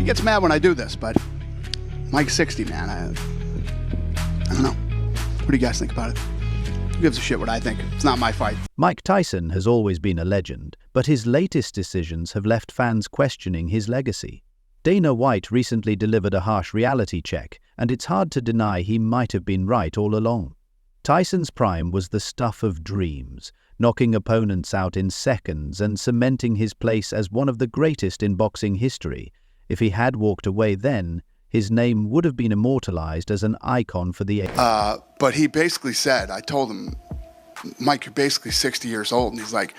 He gets mad when I do this, but Mike's 60, man. I don't know. What do you guys think about it? Who gives a shit what I think? It's not my fight. Mike Tyson has always been a legend, but his latest decisions have left fans questioning his legacy. Dana White recently delivered a harsh reality check, and it's hard to deny he might have been right all along. Tyson's prime was the stuff of dreams, knocking opponents out in seconds and cementing his place as one of the greatest in boxing history. If he had walked away then, his name would have been immortalized as an icon for the age. But he basically said, I told him, Mike, you're basically 60 years old. And he's like,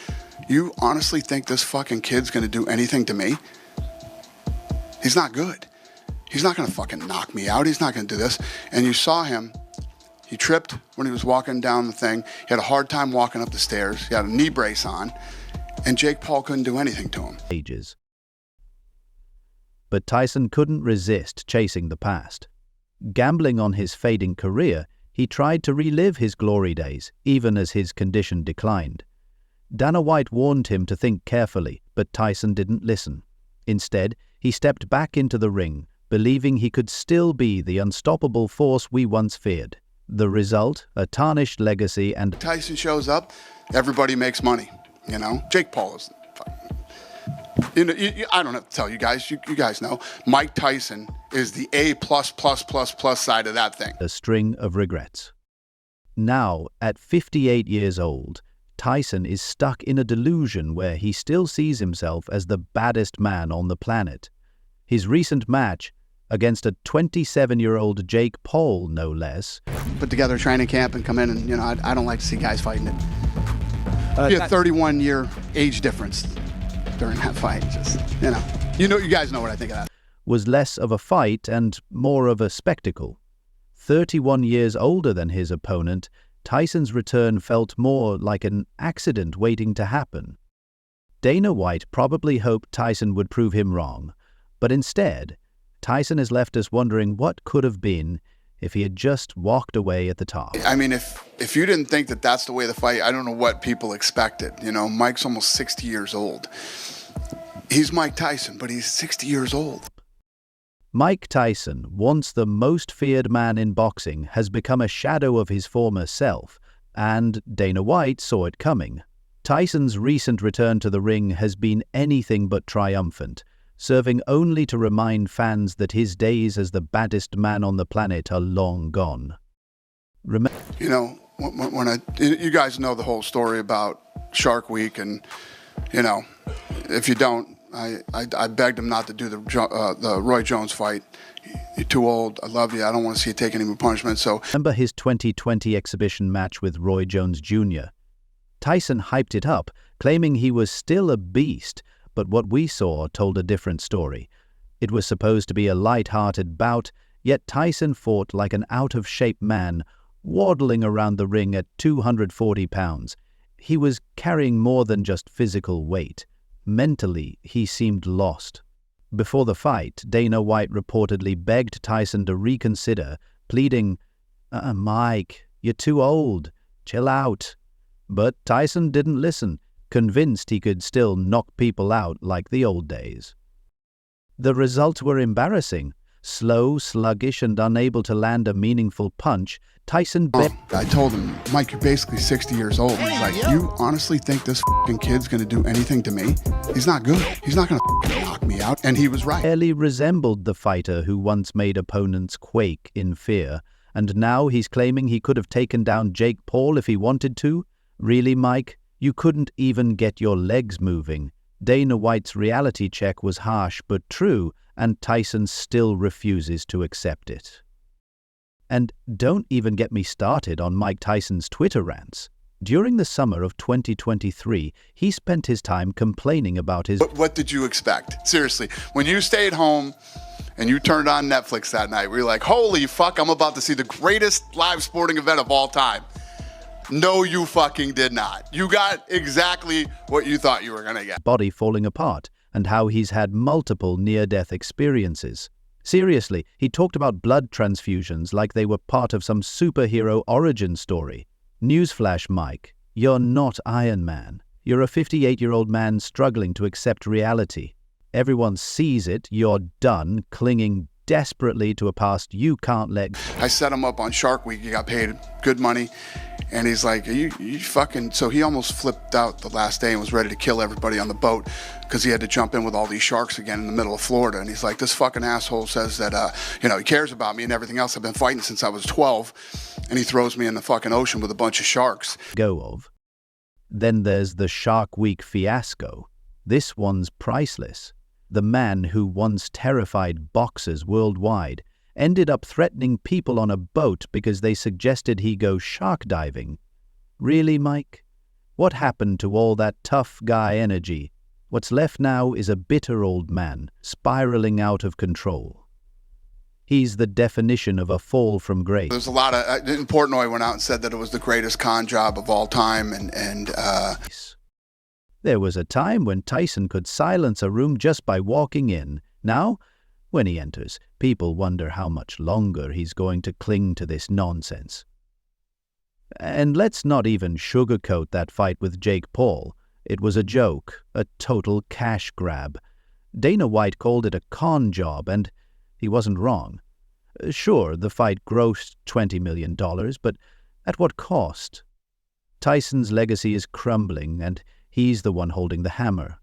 you honestly think this fucking kid's going to do anything to me? He's not good. He's not going to fucking knock me out. He's not going to do this. And you saw him. He tripped when he was walking down the thing. He had a hard time walking up the stairs. He had a knee brace on. And Jake Paul couldn't do anything to him. But Tyson couldn't resist chasing the past. Gambling on his fading career, he tried to relive his glory days, even as his condition declined. Dana White warned him to think carefully, but Tyson didn't listen. Instead, he stepped back into the ring, believing he could still be the unstoppable force we once feared. The result, a tarnished legacy and... Tyson shows up, everybody makes money, you know? Jake Paul is... You know, I don't have to tell you guys, you guys know, Mike Tyson is the A++++ side of that thing. A string of regrets. Now, at 58 years old, Tyson is stuck in a delusion where he still sees himself as the baddest man on the planet. His recent match, against a 27-year-old Jake Paul, no less. Put together a training camp and come in and, you know, I don't like to see guys fighting it. Be a 31-year age difference during that fight. Just, you guys know what I think of that. Was less of a fight and more of a spectacle. 31 years older than his opponent, Tyson's return felt more like an accident waiting to happen. Dana White probably hoped Tyson would prove him wrong, but instead, Tyson has left us wondering what could have been if he had just walked away at the top. I mean, if you didn't think that that's the way the fight, I don't know what people expected. You know, Mike's almost 60 years old. He's Mike Tyson, but he's 60 years old. Mike Tyson, once the most feared man in boxing, has become a shadow of his former self, and Dana White saw it coming. Tyson's recent return to the ring has been anything but triumphant, serving only to remind fans that his days as the baddest man on the planet are long gone. You know, you guys know the whole story about Shark Week, and, you know, if you don't, I begged him not to do the Roy Jones fight. You're too old. I love you. I don't want to see you take any more punishment. So remember his 2020 exhibition match with Roy Jones Jr. Tyson hyped it up, claiming he was still a beast, but what we saw told a different story. It was supposed to be a light-hearted bout, yet Tyson fought like an out-of-shape man, waddling around the ring at 240 pounds. He was carrying more than just physical weight. Mentally, he seemed lost. Before the fight, Dana White reportedly begged Tyson to reconsider, pleading, Mike, you're too old. Chill out. But Tyson didn't listen, convinced he could still knock people out like the old days. The results were embarrassing. Slow, sluggish, and unable to land a meaningful punch, Tyson I told him, Mike, you're basically 60 years old. He's like, you honestly think this fucking kid's going to do anything to me? He's not good. He's not going to knock me out. And he was right. Barely resembled the fighter who once made opponents quake in fear, and now he's claiming he could have taken down Jake Paul if he wanted to? Really, Mike? You couldn't even get your legs moving. Dana White's reality check was harsh but true, and Tyson still refuses to accept it. And don't even get me started on Mike Tyson's Twitter rants. During the summer of 2023, he spent his time complaining about his... What did you expect? Seriously, when you stayed home and you turned on Netflix that night, we were like, holy fuck, I'm about to see the greatest live sporting event of all time. No, you fucking did not. You got exactly what you thought you were going to get. Body falling apart, and how he's had multiple near-death experiences. Seriously, he talked about blood transfusions like they were part of some superhero origin story. Newsflash, Mike, you're not Iron Man. You're a 58-year-old man struggling to accept reality. Everyone sees it, you're done, clinging desperately to a past you can't let go. I set him up on Shark Week. He got paid good money. And he's like, you fucking... So he almost flipped out the last day and was ready to kill everybody on the boat because he had to jump in with all these sharks again in the middle of Florida. And he's like, this fucking asshole says that, he cares about me and everything else. I've been fighting since I was 12. And he throws me in the fucking ocean with a bunch of sharks. Then there's the Shark Week fiasco. This one's priceless. The man who once terrified boxers worldwide ended up threatening people on a boat because they suggested he go shark diving. Really, Mike? What happened to all that tough guy energy? What's left now is a bitter old man, spiraling out of control. He's the definition of a fall from grace. There's a lot of... Portnoy went out and said that it was the greatest con job of all time, There was a time when Tyson could silence a room just by walking in. Now, when he enters, people wonder how much longer he's going to cling to this nonsense. And let's not even sugarcoat that fight with Jake Paul. It was a joke, a total cash grab. Dana White called it a con job, and he wasn't wrong. Sure, the fight grossed $20 million, but at what cost? Tyson's legacy is crumbling, and he's the one holding the hammer.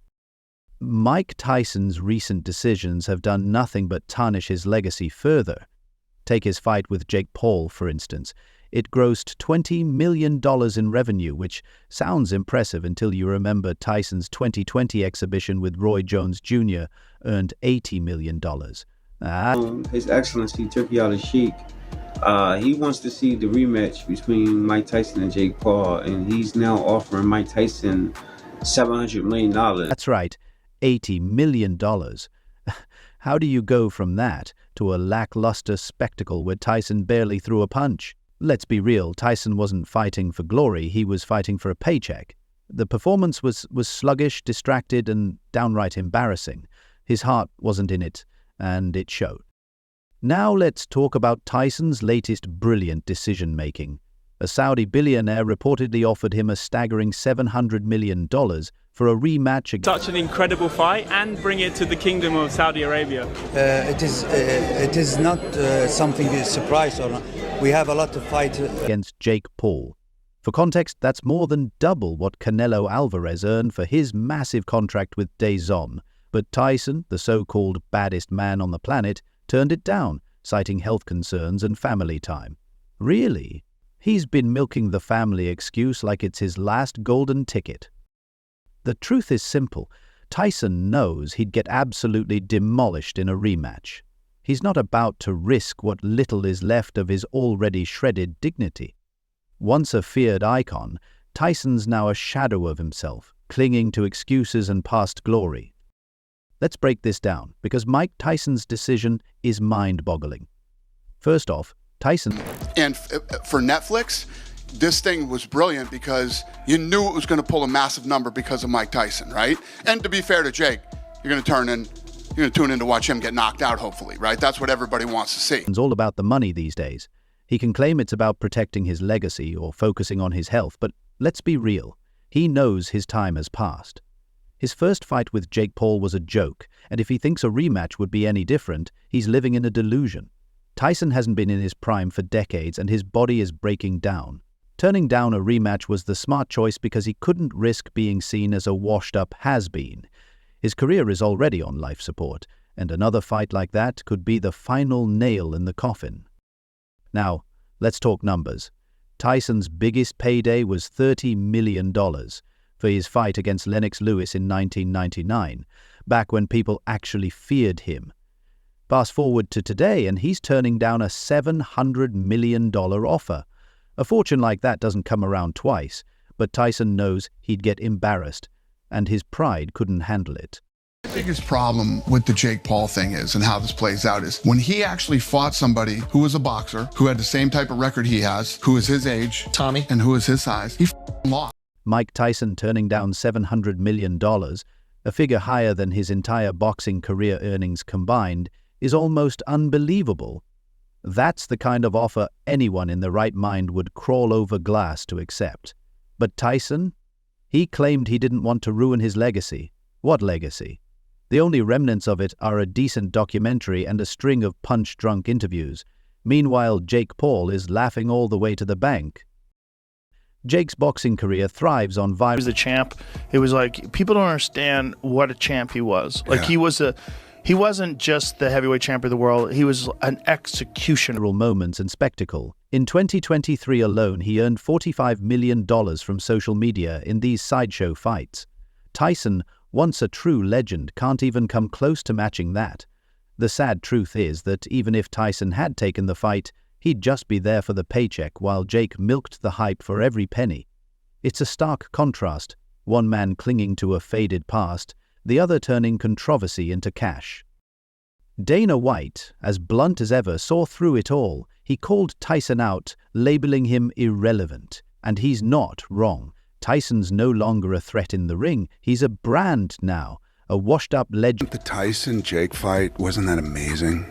Mike Tyson's recent decisions have done nothing but tarnish his legacy further. Take his fight with Jake Paul, for instance. It grossed $20 million in revenue, which sounds impressive until you remember Tyson's 2020 exhibition with Roy Jones Jr. earned $80 million. His Excellency Turkey al-Sheikh, he wants to see the rematch between Mike Tyson and Jake Paul, and he's now offering Mike Tyson $700 million. That's right, $80 million. How do you go from that to a lackluster spectacle where Tyson barely threw a punch? Let's be real, Tyson wasn't fighting for glory, he was fighting for a paycheck. The performance was sluggish, distracted, and downright embarrassing. His heart wasn't in it, and it showed. Now let's talk about Tyson's latest brilliant decision-making. A Saudi billionaire reportedly offered him a staggering $700 million for a rematch against... Such an incredible fight, and bring it to the Kingdom of Saudi Arabia. It is not something to surprise or not. We have a lot to fight against Jake Paul. For context, that's more than double what Canelo Alvarez earned for his massive contract with DAZN. But Tyson, the so-called baddest man on the planet, turned it down, citing health concerns and family time. Really? He's been milking the family excuse like it's his last golden ticket. The truth is simple. Tyson knows he'd get absolutely demolished in a rematch. He's not about to risk what little is left of his already shredded dignity. Once a feared icon, Tyson's now a shadow of himself, clinging to excuses and past glory. Let's break this down, because Mike Tyson's decision is mind-boggling. First off, Tyson... And for Netflix, this thing was brilliant because you knew it was going to pull a massive number because of Mike Tyson, right? And to be fair to Jake, you're going to tune in to watch him get knocked out, hopefully, right? That's what everybody wants to see. It's all about the money these days. He can claim it's about protecting his legacy or focusing on his health, but let's be real. He knows his time has passed. His first fight with Jake Paul was a joke, and if he thinks a rematch would be any different, he's living in a delusion. Tyson hasn't been in his prime for decades, and his body is breaking down. Turning down a rematch was the smart choice because he couldn't risk being seen as a washed-up has-been. His career is already on life support, and another fight like that could be the final nail in the coffin. Now, let's talk numbers. Tyson's biggest payday was $30 million for his fight against Lennox Lewis in 1999, back when people actually feared him. Fast forward to today, and he's turning down a $700 million offer. A fortune like that doesn't come around twice, but Tyson knows he'd get embarrassed, and his pride couldn't handle it. The biggest problem with the Jake Paul thing is, and how this plays out, is when he actually fought somebody who was a boxer, who had the same type of record he has, who was his age, Tommy, and who was his size, he lost. Mike Tyson turning down $700 million, a figure higher than his entire boxing career earnings combined, is almost unbelievable. That's the kind of offer anyone in the right mind would crawl over glass to accept. But Tyson? He claimed he didn't want to ruin his legacy. What legacy? The only remnants of it are a decent documentary and a string of punch-drunk interviews. Meanwhile, Jake Paul is laughing all the way to the bank. Jake's boxing career thrives on He was the champ. It was like, people don't understand what a champ he was. Like, he wasn't just the heavyweight champion of the world. He was an executioner. Moments and spectacle. In 2023 alone, he earned $45 million from social media in these sideshow fights. Tyson, once a true legend, can't even come close to matching that. The sad truth is that even if Tyson had taken the fight, he'd just be there for the paycheck while Jake milked the hype for every penny. It's a stark contrast, one man clinging to a faded past, the other turning controversy into cash. Dana White, as blunt as ever, saw through it all. He called Tyson out, labeling him irrelevant. And he's not wrong. Tyson's no longer a threat in the ring. He's a brand now, a washed-up legend. The Tyson-Jake fight, wasn't that amazing?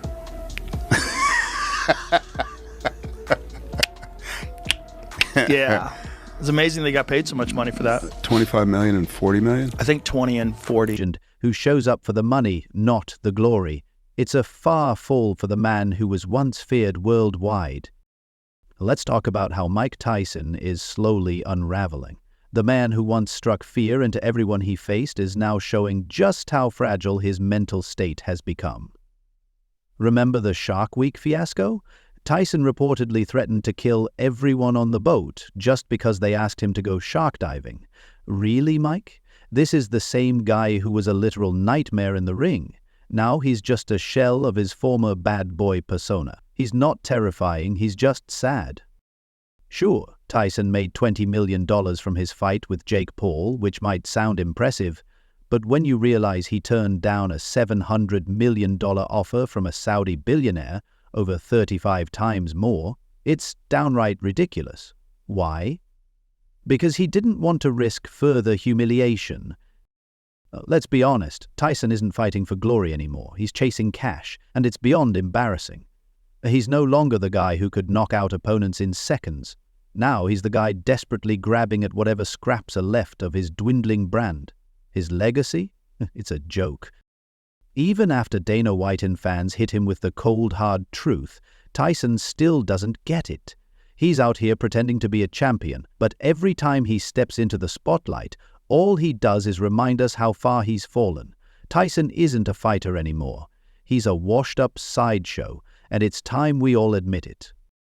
Yeah. It's amazing they got paid so much money for that. 25 million and 40 million? I think 20 and 40. Who shows up for the money, not the glory. It's a far fall for the man who was once feared worldwide. Let's talk about how Mike Tyson is slowly unraveling. The man who once struck fear into everyone he faced is now showing just how fragile his mental state has become. Remember the Shark Week fiasco? Tyson reportedly threatened to kill everyone on the boat just because they asked him to go shark diving. Really, Mike? This is the same guy who was a literal nightmare in the ring. Now he's just a shell of his former bad boy persona. He's not terrifying, he's just sad. Sure, Tyson made $20 million from his fight with Jake Paul, which might sound impressive, but when you realize he turned down a $700 million offer from a Saudi billionaire, over 35 times more, it's downright ridiculous. Why? Because he didn't want to risk further humiliation. Let's be honest, Tyson isn't fighting for glory anymore. He's chasing cash, and it's beyond embarrassing. He's no longer the guy who could knock out opponents in seconds. Now he's the guy desperately grabbing at whatever scraps are left of his dwindling brand. His legacy? It's a joke. Even after Dana White and fans hit him with the cold, hard truth, Tyson still doesn't get it. He's out here pretending to be a champion, but every time he steps into the spotlight, all he does is remind us how far he's fallen. Tyson isn't a fighter anymore. He's a washed-up sideshow, and it's time we all admit it.